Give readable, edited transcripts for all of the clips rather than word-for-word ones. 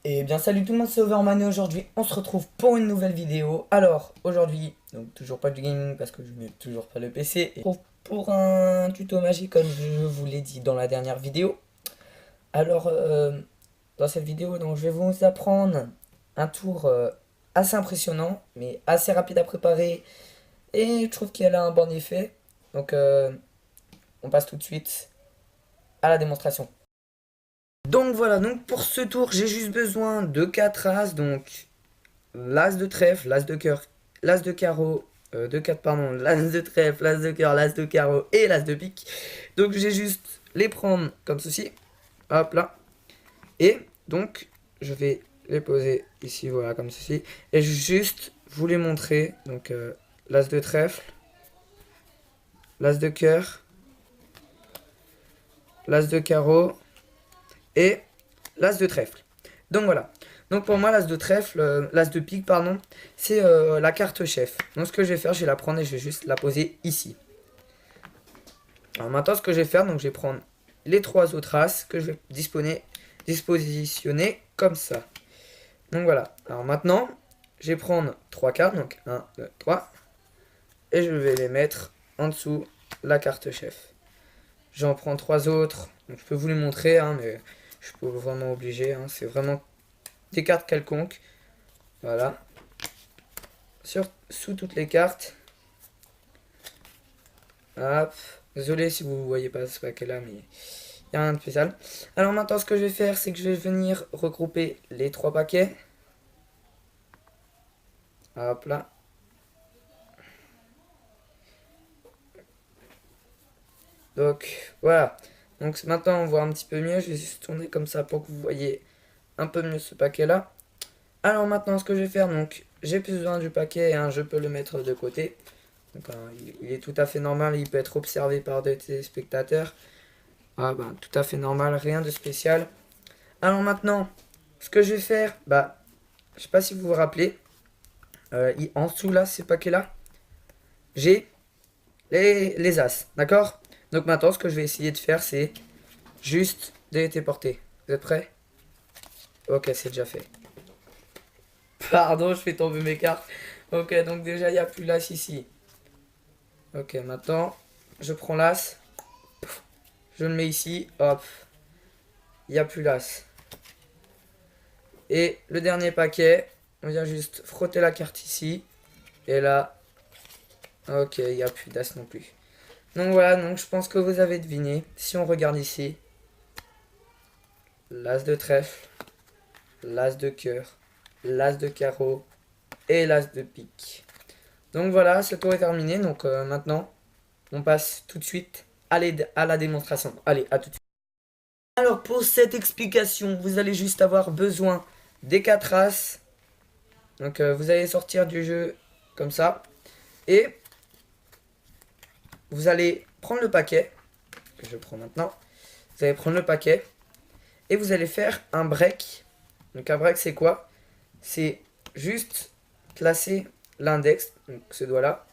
Et bien salut tout le monde, c'est Overman et aujourd'hui on se retrouve pour une nouvelle vidéo. Alors aujourd'hui, donc toujours pas du gaming parce que je n'ai toujours pas le PC. Et pour un tuto magique comme je vous l'ai dit dans la dernière vidéo. Alors dans cette vidéo donc, je vais vous apprendre un tour assez impressionnant mais assez rapide à préparer. Et je trouve qu'elle a un bon effet. Donc on passe tout de suite à la démonstration. Donc voilà, donc pour ce tour j'ai juste besoin de 4 as, donc l'as de trèfle, l'as de cœur, l'as de carreau, de 4 pardon, l'as de trèfle, l'as de cœur, l'as de carreau et l'as de pique. Donc j'ai juste les prendre comme ceci, hop là, et donc je vais les poser ici, voilà comme ceci, et juste vous les montrer, donc l'as de trèfle, l'as de cœur, l'as de carreau et l'as de trèfle. Donc voilà. Donc pour moi, l'as de trèfle, l'as de pique, pardon, c'est la carte chef. Donc ce que je vais faire, je vais la prendre et je vais juste la poser ici. Alors maintenant, ce que je vais faire, donc je vais prendre les trois autres as que je vais dispositionner comme ça. Donc voilà. Alors maintenant, je vais prendre trois cartes, donc 1, 2, 3, et je vais les mettre en dessous la carte chef. J'en prends trois autres, donc je peux vous les montrer, hein, mais je suis pas vraiment obligé, hein, c'est vraiment des cartes quelconques. Voilà. Sous toutes les cartes. Hop. Désolé si vous ne voyez pas ce paquet là, mais il n'y a rien de spécial. Alors maintenant, ce que je vais faire, c'est que je vais venir regrouper les trois paquets. Hop là. Donc voilà. Donc maintenant, on voit un petit peu mieux. Je vais juste tourner comme ça pour que vous voyez un peu mieux ce paquet là. Alors maintenant, ce que je vais faire, donc j'ai plus besoin du paquet, hein, je peux le mettre de côté. Donc, il est tout à fait normal, il peut être observé par des téléspectateurs. Ah bah, tout à fait normal, rien de spécial. Alors maintenant, ce que je vais faire, bah, je sais pas si vous vous rappelez, en dessous là, ces paquets-là, j'ai les as, d'accord? Donc maintenant, ce que je vais essayer de faire, c'est juste de les téléporter. Vous êtes prêts? Ok, c'est déjà fait. Pardon, je fais tomber mes cartes. Ok, donc déjà, il n'y a plus l'as ici. Ok, maintenant, je prends l'as, je le mets ici, hop, il n'y a plus l'as. Et le dernier paquet, on vient juste frotter la carte ici. Et là, ok, il n'y a plus d'as non plus. Donc voilà, donc je pense que vous avez deviné. Si on regarde ici, l'as de trèfle, l'as de cœur, l'as de carreau et l'as de pique. Donc voilà, ce tour est terminé. Donc maintenant, on passe tout de suite à la démonstration. Allez, à tout de suite. Alors pour cette explication, vous allez juste avoir besoin des 4 as. Donc vous allez sortir du jeu comme ça. Et vous allez prendre le paquet, que je prends maintenant. Vous allez prendre le paquet et vous allez faire un break. Donc un break c'est quoi? C'est juste placer l'index, donc ce doigt-là,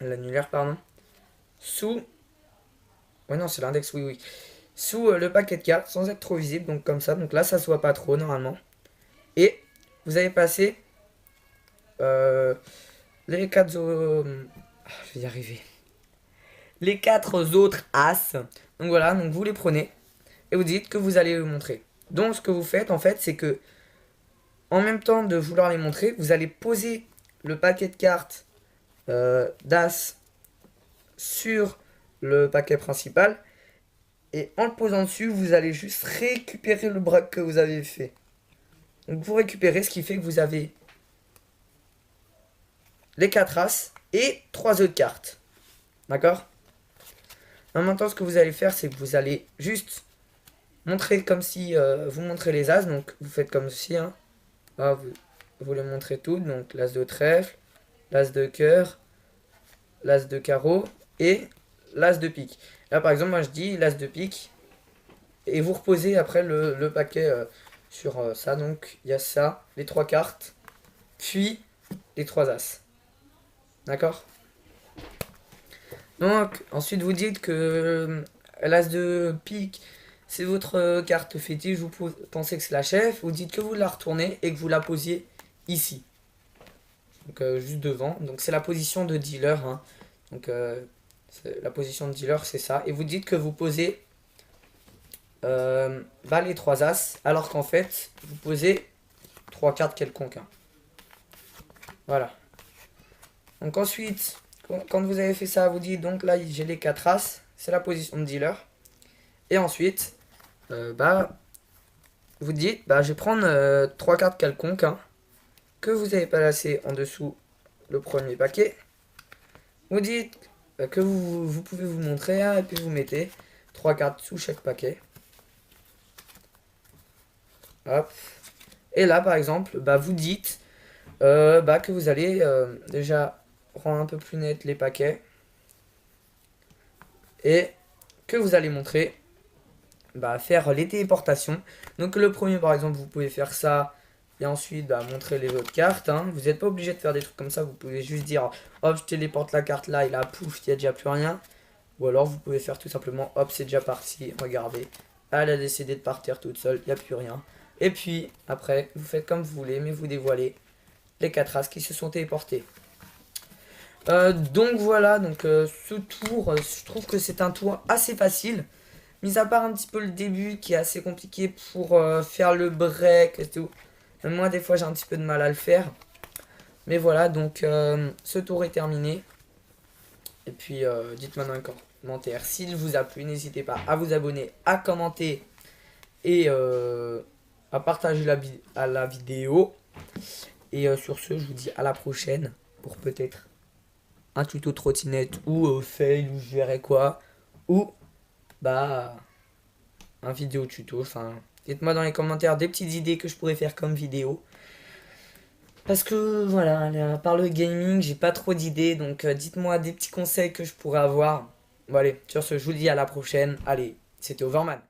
l'annulaire pardon, sous... Ouais non c'est l'index, oui oui. Sous le paquet de cartes sans être trop visible, donc comme ça. Donc là ça se voit pas trop normalement. Et vous allez passer les 4 je vais y arriver. Les 4 autres as. Donc voilà, donc vous les prenez et vous dites que vous allez le montrer. Donc ce que vous faites en fait, c'est que en même temps de vouloir les montrer, vous allez poser le paquet de cartes d'as sur le paquet principal. Et en le posant dessus, vous allez juste récupérer le braque que vous avez fait. Donc vous récupérez, ce qui fait que vous avez les 4 as et 3 autres cartes. D'accord? Maintenant, ce que vous allez faire, c'est que vous allez juste montrer comme si vous montrez les as. Donc vous faites comme ceci. Hein. Là, vous les montrez toutes. Donc l'as de trèfle, l'as de cœur, l'as de carreau et l'as de pique. Là par exemple, moi je dis l'as de pique. Et vous reposez après le paquet sur ça. Donc il y a ça, les 3 cartes, puis les 3 as. D'accord? Donc ensuite vous dites que l'as de pique C'est votre carte fétiche, vous pensez que c'est la chef, vous dites que vous la retournez et que vous la posiez ici. Donc juste devant. Donc c'est la position de dealer. Hein. Donc la position de dealer c'est ça. Et vous dites que vous posez les 3 as. Alors qu'en fait vous posez 3 cartes quelconques. Hein. Voilà. Donc ensuite, quand vous avez fait ça, vous dites donc là j'ai les 4 as. C'est la position de dealer. Et ensuite, vous dites, je vais prendre 3 cartes quelconques. Hein, que vous avez placé en dessous le premier paquet. Vous dites que vous pouvez vous montrer et puis vous mettez 3 cartes sous chaque paquet. Hop. Et là par exemple, vous dites que vous allez déjà rendre un peu plus net les paquets. Et que vous allez montrer faire les téléportations. Donc le premier par exemple vous pouvez faire ça. Et ensuite, montrer les autres cartes. Hein. Vous n'êtes pas obligé de faire des trucs comme ça. Vous pouvez juste dire, hop, je téléporte la carte là, et là, pouf, il n'y a déjà plus rien. Ou alors, vous pouvez faire tout simplement, hop, c'est déjà parti. Regardez, elle a décidé de partir toute seule, il n'y a plus rien. Et puis, après, vous faites comme vous voulez, mais vous dévoilez les 4 as qui se sont téléportés. Donc voilà, donc ce tour, je trouve que c'est un tour assez facile. Mis à part un petit peu le début qui est assez compliqué pour faire le break et tout. Même moi, des fois, j'ai un petit peu de mal à le faire. Mais voilà, donc ce tour est terminé. Et puis, dites-moi dans les commentaires s'il vous a plu. N'hésitez pas à vous abonner, à commenter et à partager la vidéo. Et sur ce, je vous dis à la prochaine pour peut-être un tuto trottinette ou fail ou je verrai quoi. Ou, un vidéo tuto, enfin... Dites-moi dans les commentaires des petites idées que je pourrais faire comme vidéo. Parce que voilà, à part le gaming, j'ai pas trop d'idées. Donc dites-moi des petits conseils que je pourrais avoir. Bon allez, sur ce, je vous dis à la prochaine. Allez, c'était Overman.